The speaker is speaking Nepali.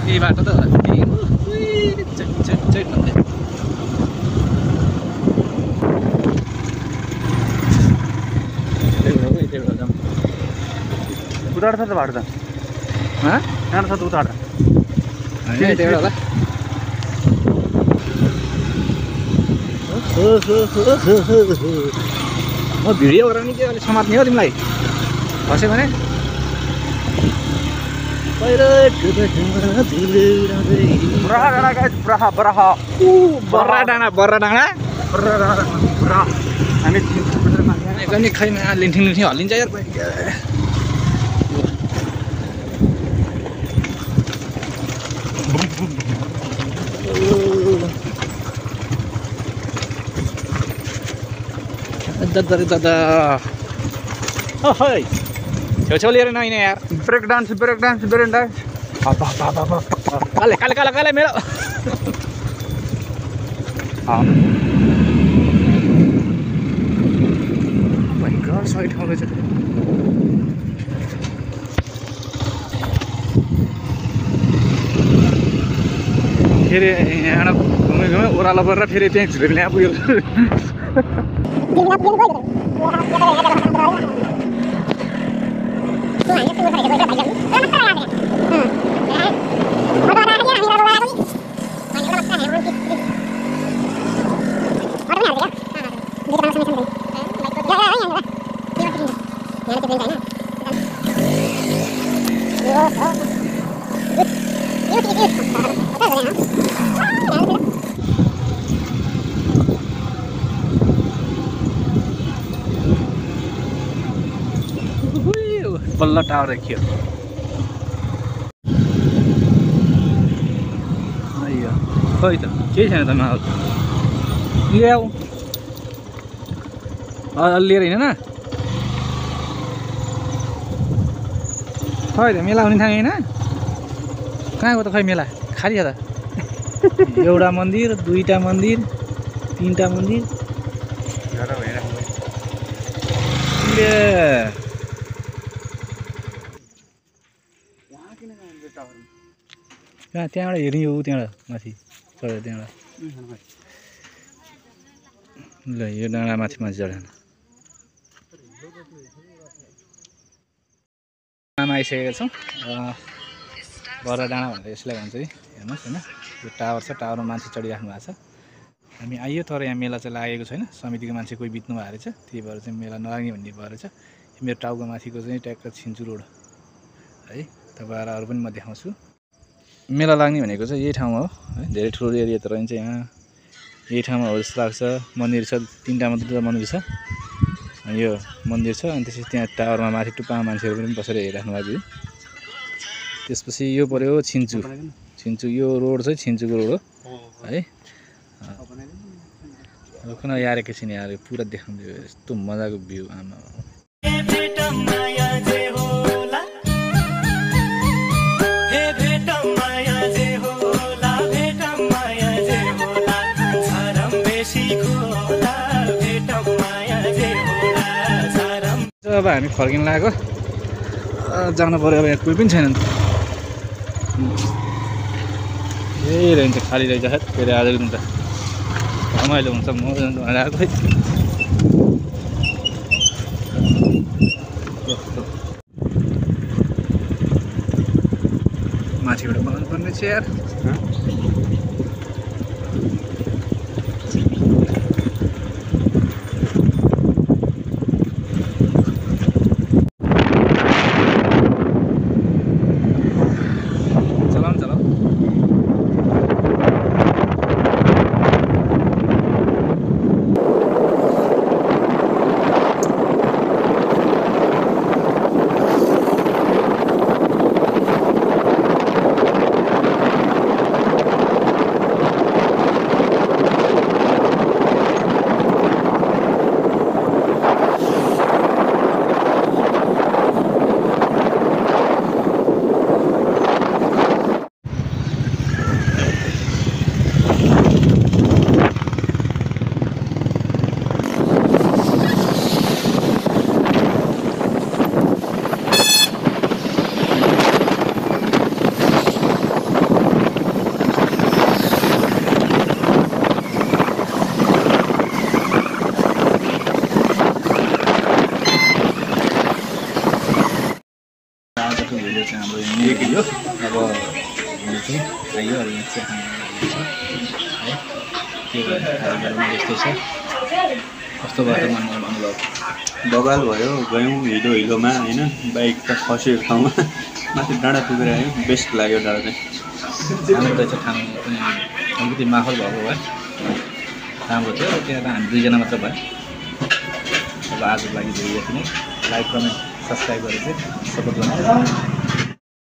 यही बाटो त उतार छ त बाटो त कहाँ छ त उतार त्यही होला म भिडियो गराउने के अलिक समात्ने हो तिमीलाई फस्यो भने हामी खैमा लिन्थिङ हल्लिन्छ यार दादा छेउछेउ लिएर नहिँड्ने यार ब्रेक डान्स काले मेरो सही ठाउँ रहेछ फेरि यहाँ घुमे ओह्रालो परेर फेरि त्यहीँ झुलेर ल्याए पुग्यो बल्ल टावर देखियो खोइ त केही छैन त माहौल ल्याऊ लिएर हिँड न खै त मेला हुने ठाउँ होइन कहाँको त खै मेला खाली छ त एउटा मन्दिर दुईटा मन्दिर तीनटा मन्दिर त्यहाँबाट हेर्ने हो त्यहाँबाट माथि चढेर त्यहाँबाट ल यो डाँडा माथि चढेन डाँडामा आइसकेका छौँ बडा डाँडा भनेर यसलाई भन्छ है हेर्नुहोस् होइन यो टावर छ टावरमा मान्छे चढिराख्नु भएको छ हामी आइयो तर यहाँ मेला चाहिँ लागेको छैन समितिको मान्छे कोही बित्नु भएको रहेछ त्यही भएर चाहिँ मेला नलाग्ने भन्ने भएर रहेछ मेरो टाउको माथिको चाहिँ ट्याक्क छिन्चु रोड है तपाईँहरू अरू पनि म देखाउँछु मेला लाग्ने भनेको चाहिँ यही ठाउँमा हो है धेरै ठुलो एरिया त रहन्छ यहाँ यही ठाउँमा हो जस्तो लाग्छ मन्दिर छ तीनटा मात्रै मन्दिर छ यो मन्दिर छ अनि त्यसपछि त्यहाँ टावरमा माथि टुप्पामा मान्छेहरू पनि बसेर हेरिराख्नु भएको थियो त्यसपछि यो पऱ्यो छिन्चु यो रोड चाहिँ छिन्चुको रोड हो है कुन यार एकैछिन यार पुरा देखाउँदै यस्तो मजाको भ्यू आमा अब हामी फर्किन लागेको जानु पर्यो अब यहाँ कोही पनि छैन यही रहन्छ खाली रहेछ फेरि आज त रमाइलो हुन्छ म आएको खै माथिबाट बनाउनु पर्ने छ यार चिया खानु लागेको छ है। के गर्नु यस्तै छ। कस्तो भयो त मन अनुभव? बगाल भयो, गयौँ हिलोमा होइन, बाइक त खस्यो ठाउँमा, माथि डाँडा पुगेर आयौँ, बेस्ट लाग्यो डाँडा चाहिँ। राम्रो रहेछ ठाउँ पनि अलिकति माहौल भएको भए राम्रो थियो। त्यहाँ त हामी 2 जना मात्र भयो। अब आजको लागि धेरै यति नै। लाइक कमेन्ट सब्सक्राइब गरेर चाहिँ सपोर्ट गर्नु।